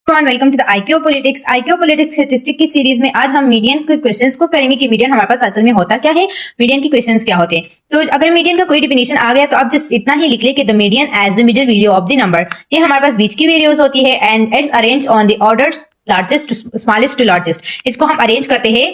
Welcome to the IQ politics. IQ politics statistic की series में आज हम मीडियन के क्वेश्चंस को करेंगे कि मीडियन हमारे पास असल में होता क्या है, मीडियन के क्वेश्चंस क्या होते हैं। तो अगर मीडियन का कोई डिफिनेशन आ गया तो आप जस्ट इतना ही लिख ले कि the median as the middle value of the number. ये हमारे पास बीच की वैल्यूज होती है and it's arrange on the order largest to smallest to largest. इसको हम अरेंज करते हैं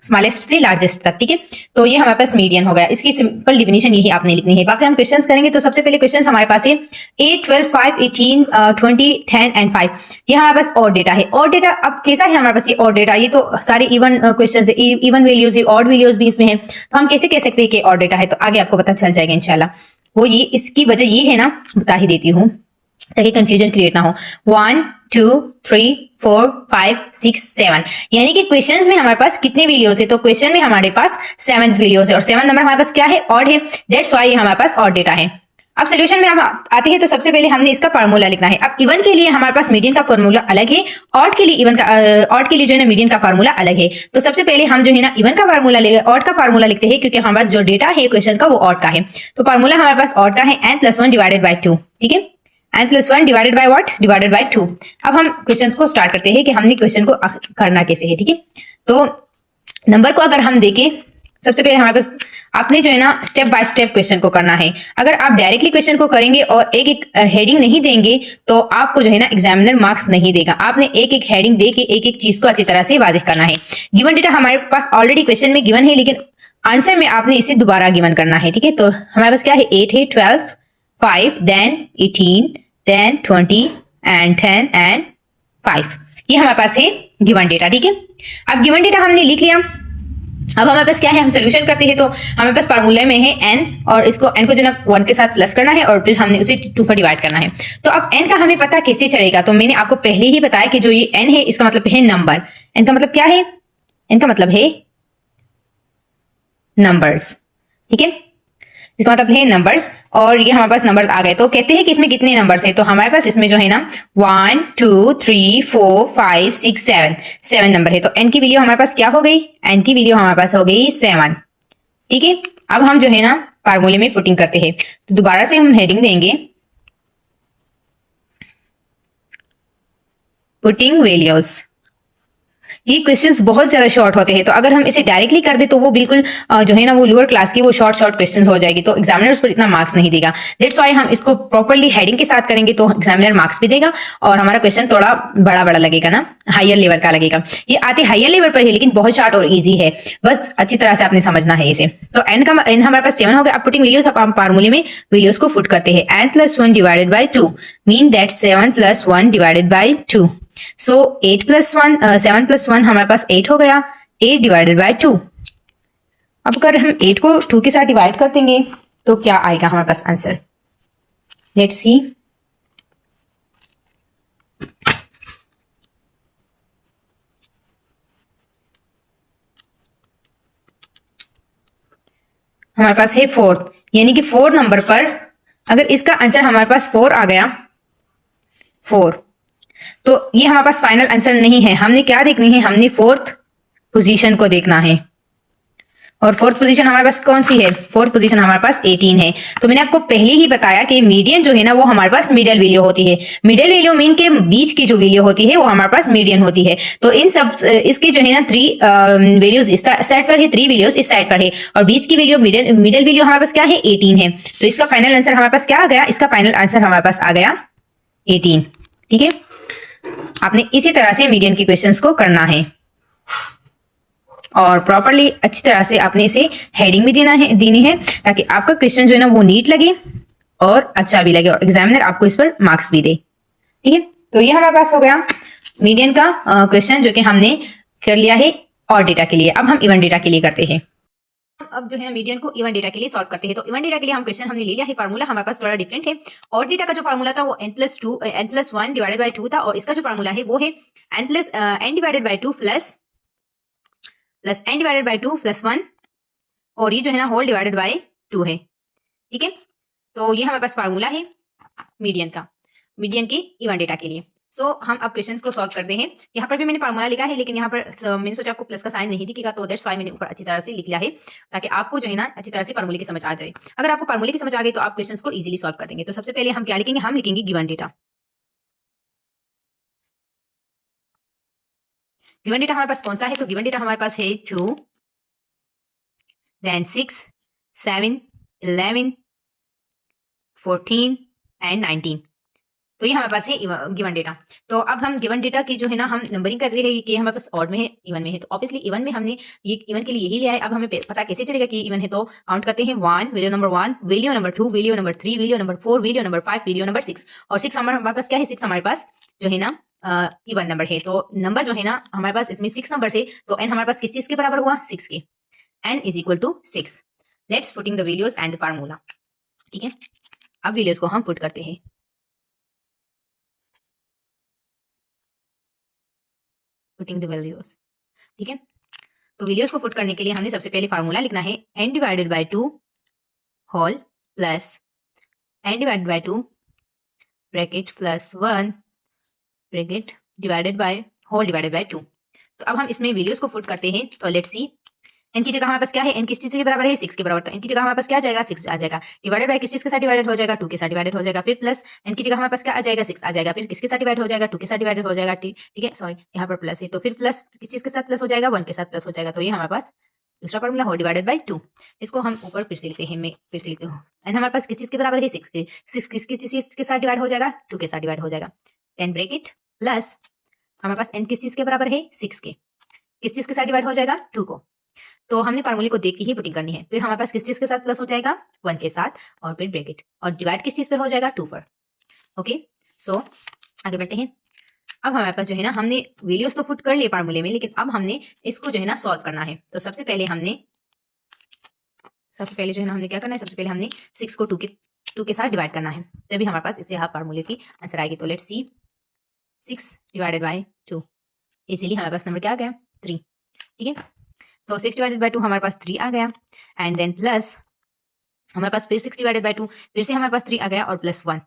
स्मॉलेस्ट से लार्जेस्ट तक, ठीक है। तो ये हमारे पास मीडियन हो गया। इसकी सिंपल डिफिनेशन यही आपने लिखनी है। बाकी हम क्वेश्चंस करेंगे। तो सबसे पहले क्वेश्चंस हमारे पास है 8, 12, 5, 18, 20, 10 एंड 5। ये हमारे पास और डेटा है। और डेटा अब कैसा है हमारे पास ये और डेटा? ये तो सारे इवन क्वेश्चंस है, इवन वैल्यूज है, ऑड वैल्यूज भी इसमें है। तो हम कैसे कह सकते हैं कि और डेटा है? तो आगे आपको पता चल जाएगा इंशाल्लाह। वो ये इसकी वजह ये है ना, बता ही देती हूँ ताकि कंफ्यूजन क्रिएट ना हो। 1, 2, 3, 4, 5, 6, 7 यानी कि क्वेश्चंस में हमारे पास कितने वैल्यूज है? तो क्वेश्चन में हमारे पास 7 वैल्यूज है और 7 नंबर हमारे पास क्या है? ऑड है। दैट्स व्हाई हमारे पास ऑड डेटा है। अब सोल्यूशन में हम आते हैं तो सबसे पहले हमने इसका फार्मूला लिखना है। अब इवन के लिए हमारे पास मीडियन का फार्मूला अलग है, ऑड के लिए इवन का ऑड के लिए जो है ना मीडियन का फार्मूला अलग है। तो सबसे पहले हम जो है ना इवन का फार्मूला ऑड का फार्मूला लिखते हैं, क्योंकि हमारे पास जो डेटा है क्वेश्चन का वो ऑड का है। तो फार्मूला हमारे पास ऑड का है n+1 डिवाइडेड बाई 2, ठीक है। n+1 divided by what? Divided by 2। अब हम क्वेश्चंस को स्टार्ट करते हैं कि हमने क्वेश्चन को करना कैसे है, ठीक है। तो नंबर को अगर हम देखें, सबसे पहले हमारे पास आपने जो है ना स्टेप बाय स्टेप क्वेश्चन को करना है। अगर आप डायरेक्टली क्वेश्चन को करेंगे और एक एक हेडिंग नहीं देंगे तो आपको जो है ना एग्जामिनर मार्क्स नहीं देगा। आपने एक एक हेडिंग दे के एक एक चीज को अच्छी तरह से वाज़ेह करना है। गिवन डेटा हमारे पास ऑलरेडी क्वेश्चन में गिवन है, लेकिन आंसर में आपने इसे दोबारा गिवन करना है, ठीक है। तो हमारे पास क्या है? 8 है, 12, 5, देन 18, देन 20 एंड 10 एंड 5। ये हमारे पास है गिवन डेटा, ठीक है। अब गिवन डेटा हमने लिख लिया। अब हमारे पास क्या है? हम सोल्यूशन करते हैं। तो हमारे पास फार्मूले में है n और इसको n को जो ना 1 के साथ प्लस करना है और फिर हमने उसे 2 पर डिवाइड करना है। तो अब n का हमें पता कैसे चलेगा? तो मैंने आपको पहले ही बताया कि जो ये n है इसका मतलब है नंबर। n का मतलब क्या है? n का मतलब है नंबर्स, ठीक है। इसका मतलब है नंबर्स। और ये हमारे पास नंबर्स आ गए। तो कहते हैं कि इसमें कितने नंबर्स हैं? तो हमारे पास इसमें जो है ना 1, 2, 3, 4, 5, 6, 7 नंबर है। तो n की वैल्यू हमारे पास क्या हो गई? n की वैल्यू हमारे पास हो गई 7, ठीक है। अब हम जो है ना फार्मूले में फुटिंग करते हैं। तो दोबारा से हम हेडिंग देंगे पुटिंग वैल्यूज। ये क्वेश्चंस बहुत ज्यादा शॉर्ट होते हैं, तो अगर हम इसे डायरेक्टली कर दे तो वो बिल्कुल जो है ना वो लोअर क्लास की वो शॉर्ट क्वेश्चंस हो जाएगी। तो एग्जामिनर उस पर इतना मार्क्स नहीं देगा। दैट्स व्हाई हम इसको प्रॉपर्ली हेडिंग के साथ करेंगे तो एग्जामिनर मार्क्स भी देगा और हमारा क्वेश्चन थोड़ा बड़ा बड़ा लगेगा ना, हायर लेवल का लगेगा। ये आते हायर लेवल पर है लेकिन बहुत शॉर्ट और ईजी है, बस अच्छी तरह से आपने समझना है इसे। तो n हमारे पास 7 हो गया। अब पुटिंग वैल्यूज हम फार्मूले में वैल्यूज को फुट करते हैं। n+1 divided by 2 mean that 7+1 divided by 2। सो 7+1 हमारे पास 8 हो गया। 8 डिवाइडेड बाय 2। अब अगर हम 8 को 2 के साथ डिवाइड कर देंगे तो क्या आएगा हमारे पास आंसर? Let's see. हमारे पास है 4, यानी कि 4 नंबर पर अगर इसका आंसर हमारे पास 4 आ गया, 4, तो ये हमारे पास फाइनल आंसर नहीं है। हमने क्या देखनी है? हमने 4th पोजीशन को देखना है। और 4th पोजीशन हमारे पास कौन सी है? 4th पोजीशन हमारे पास 18 है। तो मैंने आपको पहले ही बताया कि मीडियन जो है ना वो हमारे पास मिडिल वैल्यू होती है। मिडिल वैल्यू मीन के बीच की जो वैल्यू होती है वो हमारे पास मीडियन होती है। तो इन सब इसके जो है ना 3 वैल्यूज इस साइड पर है, 3 वैल्यूज इस साइड पर है और बीच की वैल्यू मिडिल वैल्यू हमारे पास क्या है? 18 है। तो इसका फाइनल आंसर हमारे पास क्या आ गया? इसका फाइनल आंसर हमारे पास आ गया 18, ठीक है। आपने इसी तरह से मीडियन के क्वेश्चंस को करना है और प्रॉपरली अच्छी तरह से आपने इसे हेडिंग भी देनी है ताकि आपका क्वेश्चन जो है ना वो नीट लगे और अच्छा भी लगे और एग्जामिनर आपको इस पर मार्क्स भी दे, ठीक है। तो ये हमारे पास हो गया मीडियन का क्वेश्चन जो कि हमने कर लिया है और डेटा के लिए। अब हम इवन डेटा के लिए करते हैं। अब जो है ना मीडियन को इवन डेटा के लिए सॉल्व करते हैं। तो इवन डेटा के लिए हम क्वेश्चन हमने ले लिया है। फार्मूला हमारे पास थोड़ा डिफरेंट है। और डेटा का जो फार्मूला था वो n+1 डिवाइडेड बाई 2 था और इसका जो फार्मूला है वो है n divided by 2 plus n divided by 2 plus 1 और ये जो है ना होल डिवाइडेड बाई 2 है, ठीक है। तो ये हमारे पास फार्मूला है मीडियन का, मीडियन के इवन डेटा के लिए। सो हम अब क्वेश्चंस को सॉल्व करते हैं। यहाँ पर भी मैंने फार्मूला लिखा है लेकिन यहाँ पर मैंने सोचा आपको प्लस का साइन नहीं दिखेगा, तो दैट्स व्हाई मैंने ऊपर अच्छी तरह से लिख लिया है ताकि आपको जो है ना अच्छी तरह से फार्मूले की समझ आ जाए। अगर आपको फार्मूले की समझ आ गई तो आप क्वेश्चंस को इजीली सॉल्व कर देंगे। तो सबसे पहले हम क्या लिखेंगे? हम लिखेंगे गिवन डेटा। गिवन डेटा हमारे पास कौन सा है, तो गिवन डेटा हमारे पास है 2, देन 6, 7, 11, 14 एंड 19। तो ये हमारे पास है गिवन डेटा। तो अब हम गिवन डेटा की जो है ना हम नंबरिंग कर रहे हैं कि हमारे पास ऑड में है, इवन में है। तो ऑब्वियसली इवन में हमने ये इवन के लिए यही लिया है। अब हमें पता कैसे चलेगा कि इवन है, तो काउंट करते हैं 1, value number 1, value number 2, value number 3, value number 4, value number 5, value number 6। और 6 हमारे पास क्या है, 6 हमारे पास जो है ना इवन नंबर है। तो नंबर जो है ना हमारे पास इसमें 6 नंबर है, तो एन हमारे पास किस चीज के बराबर हुआ, 6 के। N is equal to 6। Let's putting the values and the formula. ठीक है, अब वैल्यूज को हम पुट करते हैं। Putting the values. ठीक है, तो वैल्यूज को पुट करने के लिए हमने सबसे पहले फार्मूला लिखना है n divided by 2 whole plus n divided by 2 bracket plus 1 bracket divided by whole divided by 2। तो अब हम इसमें वैल्यूज को पुट करते हैं। तो लेट्स सी, n की जगह हमारे पास क्या है, n किस चीज के बराबर है, 6 के बराबर। तो n की जगह हमारे पास क्या आ जाएगा, 6 आ जाएगा। डिवाइडेड बाय किस चीज के साथ डिवाइडेड हो जाएगा, 2 के साथ डिवाइडेड हो जाएगा। फिर प्लस n की जगह हमारे पास क्या आ जाएगा, 6 आ जाएगा। फिर किसके साथ डिवाइड हो जाएगा, 2 के साथ डिवाइडेड हो जाएगा। ठीक है, सॉरी यहाँ पर प्लस है, तो फिर प्लस किस चीज के साथ प्लस हो जाएगा, 1 के साथ प्लस हो जाएगा। तो ये हमारे पास दूसरा फॉर्मूला होल डिवाइडेड बाय 2। इसको हम ऊपर फिर से लिखते हैं, मैं फिर से लिखती हूँ। एन हमारे पास किस चीज के बराबर है, 6 के। 6 किस चीज के साथ डिवाइड हो जाएगा, 2 के साथ डिवाइड हो जाएगा। देन ब्रैकेट प्लस हमारे पास n किस चीज के बराबर है, 6 के। किस चीज के साथ डिवाइड हो जाएगा, 2 को। तो हमने फार्मूले को देख के ही पुटिंग करनी है। फिर हमारे पास किस चीज के साथ प्लस हो जाएगा, 1 के साथ, और फिर ब्रैकेट, और डिवाइड किस चीज पर हो जाएगा, 2 पर। ओके, सो आगे बढ़ते हैं। अब हमारे पास जो है ना हमने वैल्यूज तो पुट कर लिए फार्मूले में, लेकिन अब हमने इसको जो है ना सॉल्व करना है। तो सबसे पहले जो है ना हमने क्या करना है, सबसे पहले हमने 6 को 2 के साथ डिवाइड करना है। तभी हमारे पास इससे फार्मूले की आंसर आएगी। तो लेट्स सी, 6 डिवाइडेड बाय 2, इसीलिए हमारे पास नंबर क्या आ गया, 3। ठीक है, तो 6 डिवाइडेड बाय 2 हमारे पास 3 आ गया। एंड देन प्लस हमारे पास फिर 6 डिवाइडेड बाय 2, फिर से हमारे पास 3 आ गया, और प्लस 1।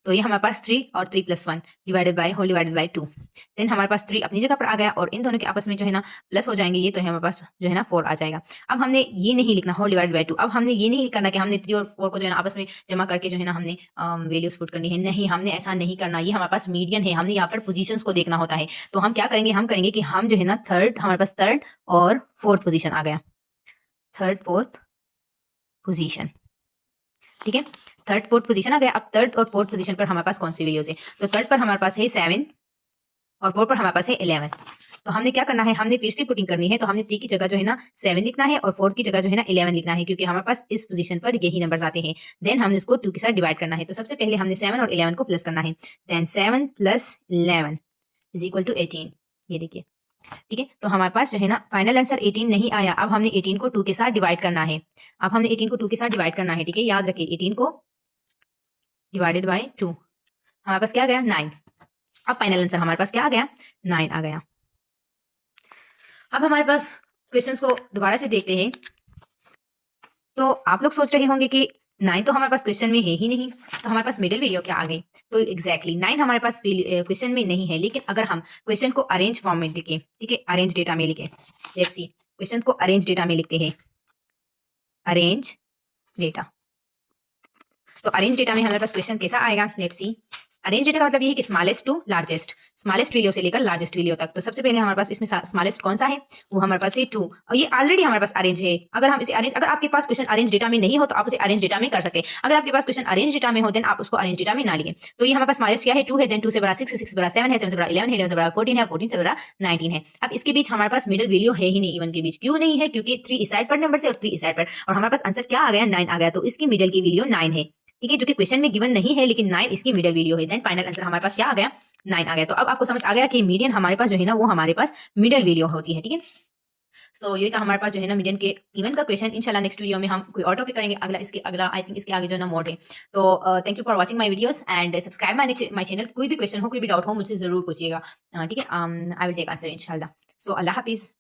तो ये हमारे पास 3 और 3 plus 1 divided by whole divided by 2। Then हमारे पास 3 अपनी जगह पर आ गया, और इन दोनों के आपस में जो है ना प्लस हो जाएंगे ये, तो हमारे पास जो है ना 4 आ जाएगा। अब हमने ये नहीं लिखना होल डिवाइडेड बाय 2। अब हमने ये नहीं करना कि हमने 3 और 4 को जो है ना आपस में जमा करके जो है ना हमने वैल्यूज पुट करनी है। नहीं, हमने ऐसा नहीं करना। ये हमारे पास मीडियन है, हमने यहाँ पर पोजीशंस को देखना होता है। तो हम क्या करेंगे, हम करेंगे कि हम जो है ना हमारे पास थर्ड और फोर्थ पोजीशन आ गया, थर्ड फोर्थ पोजीशन। ठीक है, थर्ड फोर्थ पोजीशन आ गया। अब थर्ड और फोर्थ पोजीशन पर हमारे पास कौन सी वैल्यूज है, तो थर्ड पर हमारे पास है 7 और फोर्थ पर हमारे पास है 11। तो हमने क्या करना है, हमने फिर से पुटिंग करनी है। तो हमने 3 की जगह जो है ना 7 लिखना है, और 4 की जगह जो है ना 11 लिखना है, क्योंकि हमारे पास इस पोजीशन पर यही नंबर्स आते हैं। देन हमने इसको 2 के साथ डिवाइड करना है। तो सबसे पहले हमने 7 और 11 को प्लस करना है। Then 7 plus 11 is equal to 18। ये देखिए, ठीक है, तो हमारे पास जो है ना फाइनल आंसर 18 नहीं आया। अब हमने 18 को 2 के साथ डिवाइड करना है। अब हमने 18 को 2 के साथ डिवाइड करना है। ठीक है, याद रखिए 18 को डिवाइडेड बाय 2, हमारे पास क्या आ गया, 9। अब फाइनल आंसर हमारे पास क्या आ गया, 9 आ गया। अब हमारे पास क्वेश्चंस को दोबारा से देखते हैं। तो आप लोग सोच रहे होंगे कि 9 तो हमारे पास क्वेश्चन में है ही नहीं, तो हमारे पास मिडिल वैल्यू क्या आ गई। तो एग्जैक्टली 9 हमारे पास क्वेश्चन में नहीं है, लेकिन अगर हम क्वेश्चन को अरेंज फॉर्म में लिखें, ठीक है, अरेंज डेटा में लिखें। लेट्स सी, क्वेश्चन को अरेंज डेटा में लिखते हैं, अरेंज डेटा। तो अरेंज डेटा में हमारे पास क्वेश्चन कैसा आएगा, लेट्स सी। अरेंज डेटा का मतलब ये है कि smallest to largest, smallest value से लेकर लार्जेस्ट वैल्यू तक। तो सबसे पहले हमारे पास इसमें स्मॉलेस्ट कौन सा है, वो हमारे पास है 2, और ये ऑलरेडी हमारे पास अरेंज है। अगर हम इसे अरेंज, अगर आपके पास क्वेश्चन अरेंज डेटा में नहीं हो तो आप उसे अरेंज डेटा में कर सकते हैं। अगर आपके पास क्वेश्चन अरेंज डेटा में हो देन आप उसको अरेंज डेटा में ना लिखें। तो ये हमारे पास स्मॉलेस्ट क्या है, 2 है। देन 2 से बड़ा 6 है, 6 से बड़ा 7 है, 7 से बड़ा 11 है, 11 से बड़ा 14 है, 14 से बड़ा 19 है। अब इसके बीच हमारे पास मिडिल वैल्यू है ही नहीं, इवन के बीच। क्यों नहीं है, क्योंकि 3 इस साइड पर नंबर से और 3 इस साइड पर, और हमारे पास आंसर क्या आ गया, 9 आ गया। तो इसकी मिडिल की वैल्यू 9 है। ठीक है, जो कि क्वेश्चन में गिवन नहीं है, लेकिन 9 इसकी मिडिल वैल्यू है। देन फाइनल आंसर हमारे पास क्या आ गया, 9 आ गया। तो अब आपको समझ आ गया कि मीडियन हमारे पास जो है ना वो हमारे पास मिडिल वैल्यू होती है। ठीक है, सो ये था हमारे पास जो है ना मीडियन के इवन का क्वेश्चन। इंशाल्लाह नेक्स्ट वीडियो में हम कोई और टॉपिक करेंगे। अगला आई थिंक इसके आगे जो है ना मोड है। तो thank you for watching my videos and subscribe my channel. कोई भी क्वेश्चन हो, कोई भी डाउट हो, मुझसे जरूर पूछिएगा। ठीक है, आई विल टेक आंसर इंशाल्लाह। सो अल्लाह हाफिज।